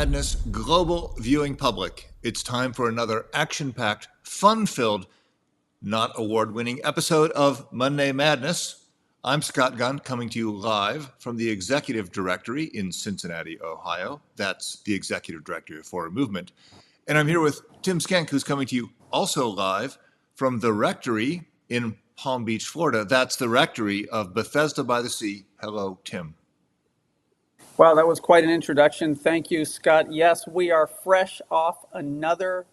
Madness global viewing public. It's time for another action-packed, fun-filled, not award-winning episode of Monday Madness. I'm Scott Gunn, coming to you live from the Executive Directory in Cincinnati, Ohio. That's the Executive Directory of Forward Movement. And I'm here with Tim Schenck, who's coming to you also live from the Rectory in Palm Beach, Florida. That's the Rectory of Bethesda by the Sea. Hello, Tim. Wow, that was quite an introduction. Thank you, Scott. Yes, we are fresh off another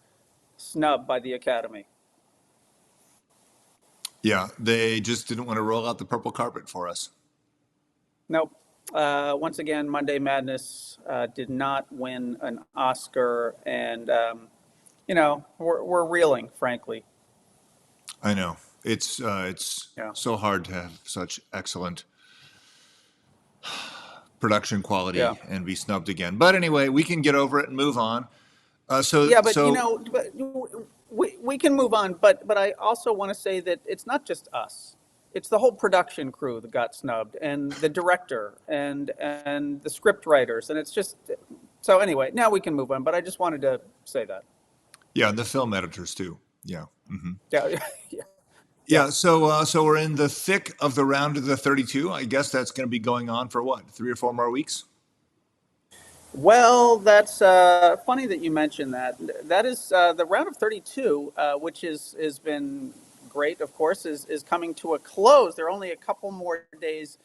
snub by the Academy. Yeah, they just didn't want to roll out the purple carpet for us. Nope. Once again, Monday Madness did not win an Oscar, and we're reeling, frankly. I know. It's so hard to have such excellent production quality and be snubbed again. But anyway, we can get over it and move on. We can move on. But I also want to say that it's not just us; it's the whole production crew that got snubbed, and the director, and the script writers, and it's just so. Anyway, now we can move on. But I just wanted to say that. Yeah, and the film editors too. Yeah. Mm-hmm. Yeah. So we're in the thick of the round of the 32. I guess that's going to be going on for what, 3 or 4 more weeks? Well, that's funny that you mentioned that. That is the round of 32, which has been great, of course, is coming to a close. There are only a couple more days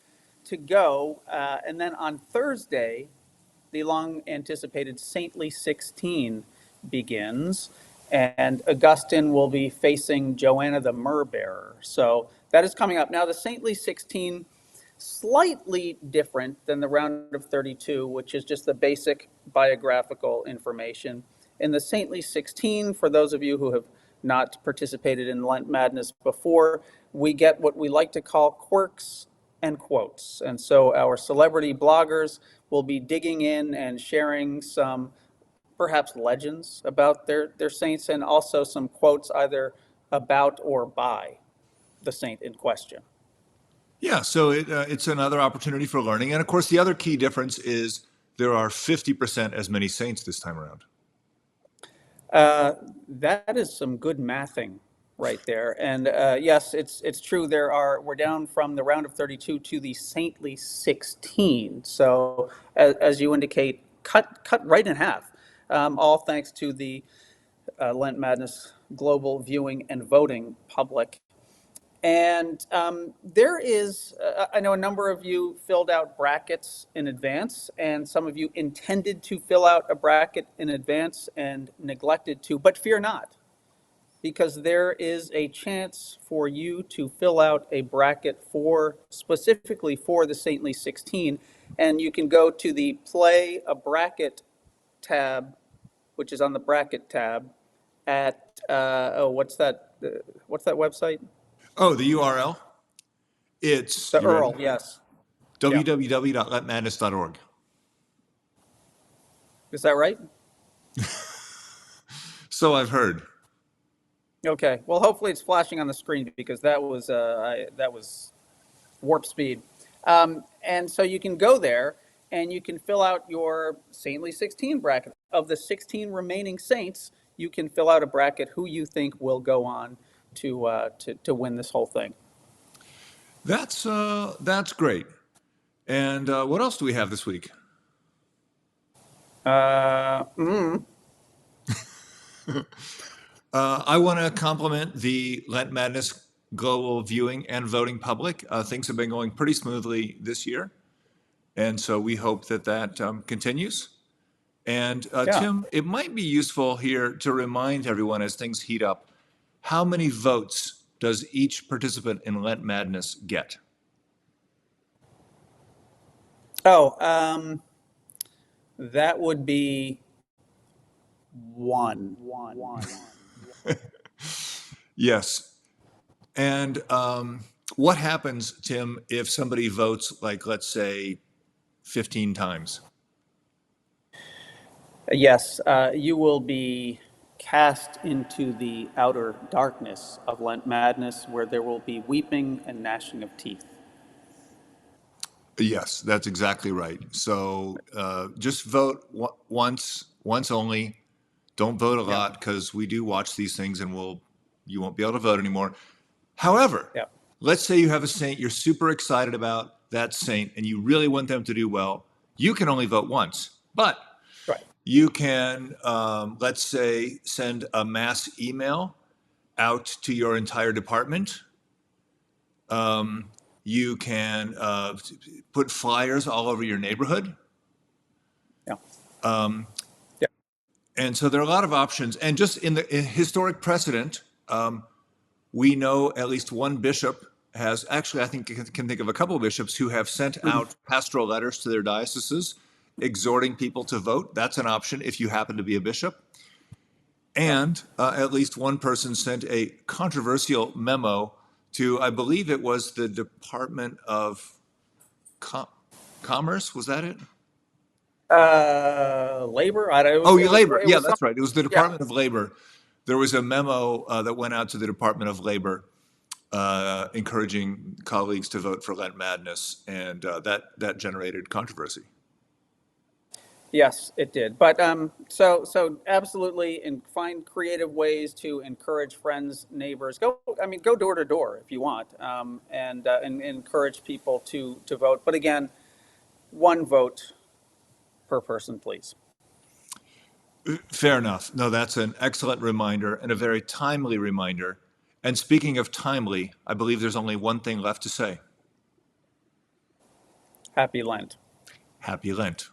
to go. And then on Thursday, the long-anticipated Saintly 16 begins. And Augustine will be facing Joanna the Myrrh-bearer. So that is coming up. Now, the Saintly 16, slightly different than the round of 32, which is just the basic biographical information. In the Saintly 16, for those of you who have not participated in Lent Madness before, we get what we like to call quirks and quotes. And so our celebrity bloggers will be digging in and sharing some perhaps legends about their saints, and also some quotes either about or by the saint in question. Yeah, so it's another opportunity for learning. And of course, the other key difference is there are 50% as many saints this time around. That is some good mathing right there. And yes, it's true. We're down from the round of 32 to the Saintly 16. So as you indicate, cut right in half. All thanks to the Lent Madness global viewing and voting public. And there is, I know a number of you filled out brackets in advance, and some of you intended to fill out a bracket in advance and neglected to, but fear not, because there is a chance for you to fill out a bracket specifically for the Saintly 16, and you can go to the Play a Bracket tab, which is on the bracket tab at what's that website? Oh, the URL? It's the URL, yes. www.lentmadness.org. Is that right? So I've heard. Okay. Well, hopefully it's flashing on the screen, because that was warp speed. And so you can go there and you can fill out your Saintly 16 bracket. Of the 16 remaining saints, you can fill out a bracket who you think will go on to win this whole thing. That's great. And what else do we have this week? I want to compliment the Lent Madness global viewing and voting public. Things have been going pretty smoothly this year, and so we hope that continues. And Tim, it might be useful here to remind everyone, as things heat up, how many votes does each participant in Lent Madness get? That would be one. Yes. And what happens, Tim, if somebody votes, like, let's say, 15 times? Yes, you will be cast into the outer darkness of Lent Madness, where there will be weeping and gnashing of teeth. Yes, that's exactly right. So just vote once only. Don't vote a Yeah, lot because we do watch these things and you won't be able to vote anymore. However, yeah, let's say you have a saint you're super excited about that saint and you really want them to do well. You can only vote once, but right. you can, let's say, send a mass email out to your entire department. You can put flyers all over your neighborhood. Yeah, yeah. And so there are a lot of options. And just in historic precedent, we know at least one bishop has actually, I think, can think of a couple of bishops who have sent Mhm. out pastoral letters to their dioceses exhorting people to vote. That's an option if you happen to be a bishop. Yeah. And at least one person sent a controversial memo to, I believe it was the Department of Com- Commerce. Was that it? Labor. I don't, Oh, it was Labor. it Yeah, was some. that's right. It was the Yeah. Department of Labor. There was a memo that went out to the Department of Labor encouraging colleagues to vote for Lent Madness, and that generated controversy. Yes, it did. But so absolutely, and find creative ways to encourage friends, neighbors. Go, I mean, go door to door if you want, and encourage people to vote. But again, one vote per person, please. Fair enough. No, that's an excellent reminder and a very timely reminder. And speaking of timely, I believe there's only one thing left to say. Happy Lent. Happy Lent.